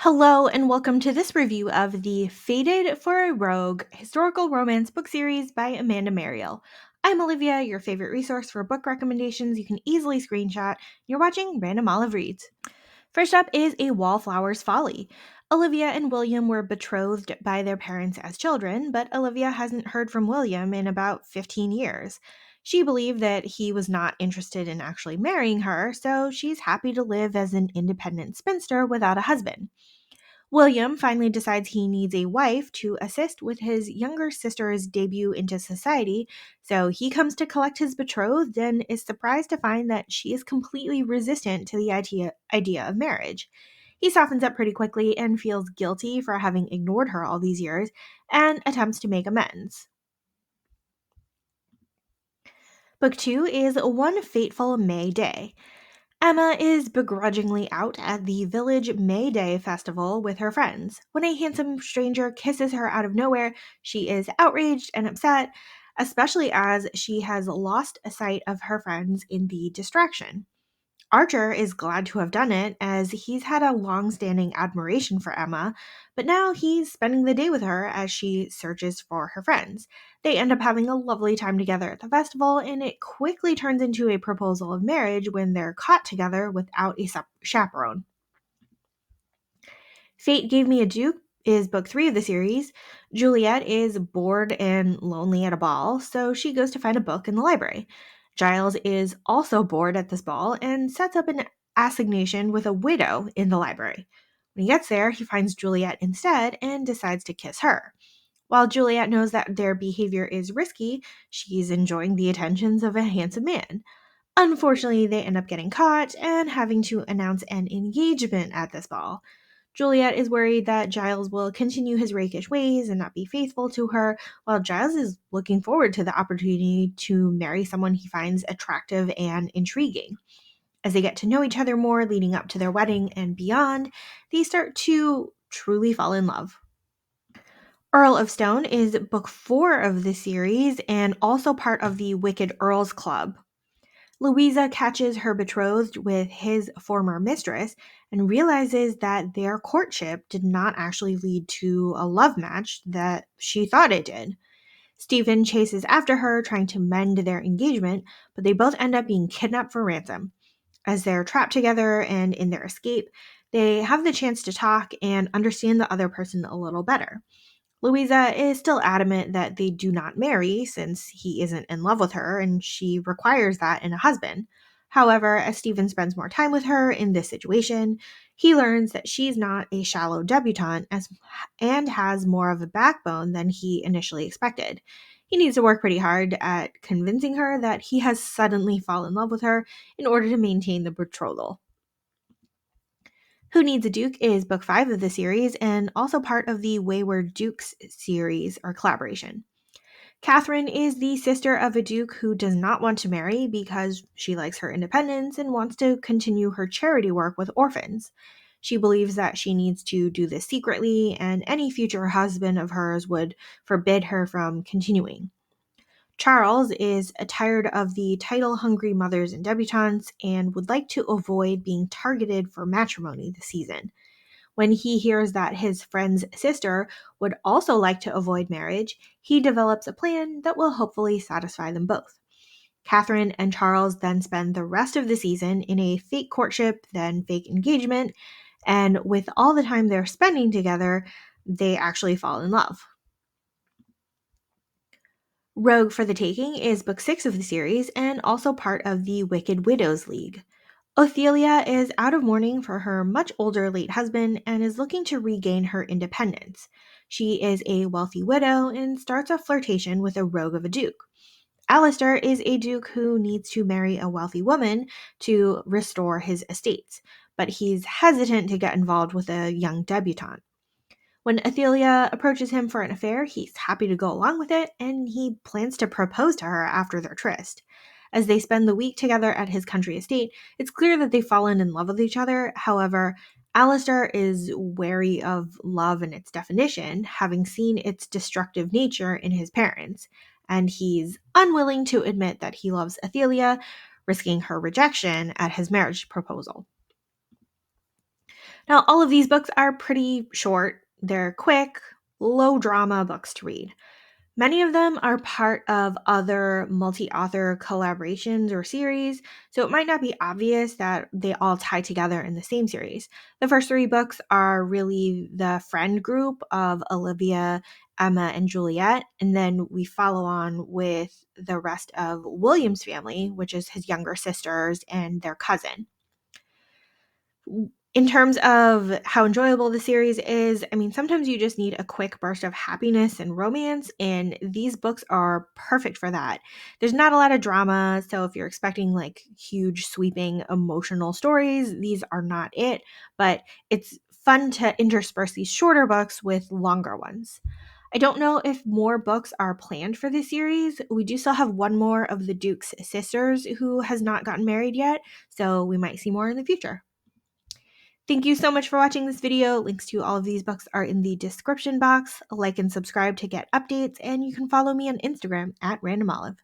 Hello, and welcome to this review of the Fated for a Rogue historical romance book series by Amanda Mariel. I'm Olivia, your favorite resource for book recommendations you can easily screenshot. You're watching Random Olive Reads. First up is A Wallflower's Folly. Olivia and William were betrothed by their parents as children, but Olivia hasn't heard from William in about 15 years. She believed that he was not interested in actually marrying her, so she's happy to live as an independent spinster without a husband. William finally decides he needs a wife to assist with his younger sister's debut into society, so he comes to collect his betrothed and is surprised to find that she is completely resistant to the idea of marriage. He softens up pretty quickly and feels guilty for having ignored her all these years and attempts to make amends. Book 2 is One Fateful May Day. Emma is begrudgingly out at the village May Day festival with her friends. When a handsome stranger kisses her out of nowhere, she is outraged and upset, especially as she has lost sight of her friends in the distraction. Archer is glad to have done it, as he's had a long standing admiration for Emma, but now he's spending the day with her as she searches for her friends. They end up having a lovely time together at the festival, and it quickly turns into a proposal of marriage when they're caught together without a chaperone. Fate Gave Me a Duke is book 3 of the series. Juliet is bored and lonely at a ball, so she goes to find a book in the library. Giles is also bored at this ball and sets up an assignation with a widow in the library. When he gets there, he finds Juliet instead and decides to kiss her. While Juliet knows that their behavior is risky, she's enjoying the attentions of a handsome man. Unfortunately, they end up getting caught and having to announce an engagement at this ball. Juliet is worried that Giles will continue his rakish ways and not be faithful to her, while Giles is looking forward to the opportunity to marry someone he finds attractive and intriguing. As they get to know each other more leading up to their wedding and beyond, they start to truly fall in love. Earl of Stone is book 4 of the series and also part of the Wicked Earls Club. Louisa catches her betrothed with his former mistress and realizes that their courtship did not actually lead to a love match that she thought it did. Stephen chases after her, trying to mend their engagement, but they both end up being kidnapped for ransom. As they're trapped together and in their escape, they have the chance to talk and understand the other person a little better. Louisa is still adamant that they do not marry since he isn't in love with her and she requires that in a husband. However, as Stephen spends more time with her in this situation, he learns that she's not a shallow debutante and has more of a backbone than he initially expected. He needs to work pretty hard at convincing her that he has suddenly fallen in love with her in order to maintain the betrothal. Who Needs a Duke is book 5 of the series and also part of the Wayward Dukes series or collaboration. Catherine is the sister of a duke who does not want to marry because she likes her independence and wants to continue her charity work with orphans. She believes that she needs to do this secretly, and any future husband of hers would forbid her from continuing. Charles is tired of the title hungry mothers and debutantes and would like to avoid being targeted for matrimony this season. When he hears that his friend's sister would also like to avoid marriage, he develops a plan that will hopefully satisfy them both. Catherine and Charles then spend the rest of the season in a fake courtship, then fake engagement, and with all the time they're spending together, they actually fall in love. Rogue for the Taking is book 6 of the series and also part of the Wicked Widows League. Ophelia is out of mourning for her much older late husband and is looking to regain her independence. She is a wealthy widow and starts a flirtation with a rogue of a duke. Alistair is a duke who needs to marry a wealthy woman to restore his estates, but he's hesitant to get involved with a young debutante. When Athelia approaches him for an affair, he's happy to go along with it, and he plans to propose to her after their tryst. As they spend the week together at his country estate, it's clear that they've fallen in love with each other. However, Alistair is wary of love and its definition, having seen its destructive nature in his parents, and he's unwilling to admit that he loves Athelia, risking her rejection at his marriage proposal. Now, all of these books are pretty short. They're quick, low drama books to read. Many of them are part of other multi author collaborations or series, so it might not be obvious that they all tie together in the same series. The first three books are really the friend group of Olivia, Emma, and Juliet, and then we follow on with the rest of William's family, which is his younger sisters and their cousin. In terms of how enjoyable the series is, I mean, sometimes you just need a quick burst of happiness and romance, and these books are perfect for that. There's not a lot of drama, so if you're expecting like huge, sweeping, emotional stories, these are not it, but it's fun to intersperse these shorter books with longer ones. I don't know if more books are planned for this series. We do still have one more of the Duke's sisters who has not gotten married yet, so we might see more in the future. Thank you so much for watching this video. Links to all of these books are in the description box. Like and subscribe to get updates, and you can follow me on Instagram at randomolive.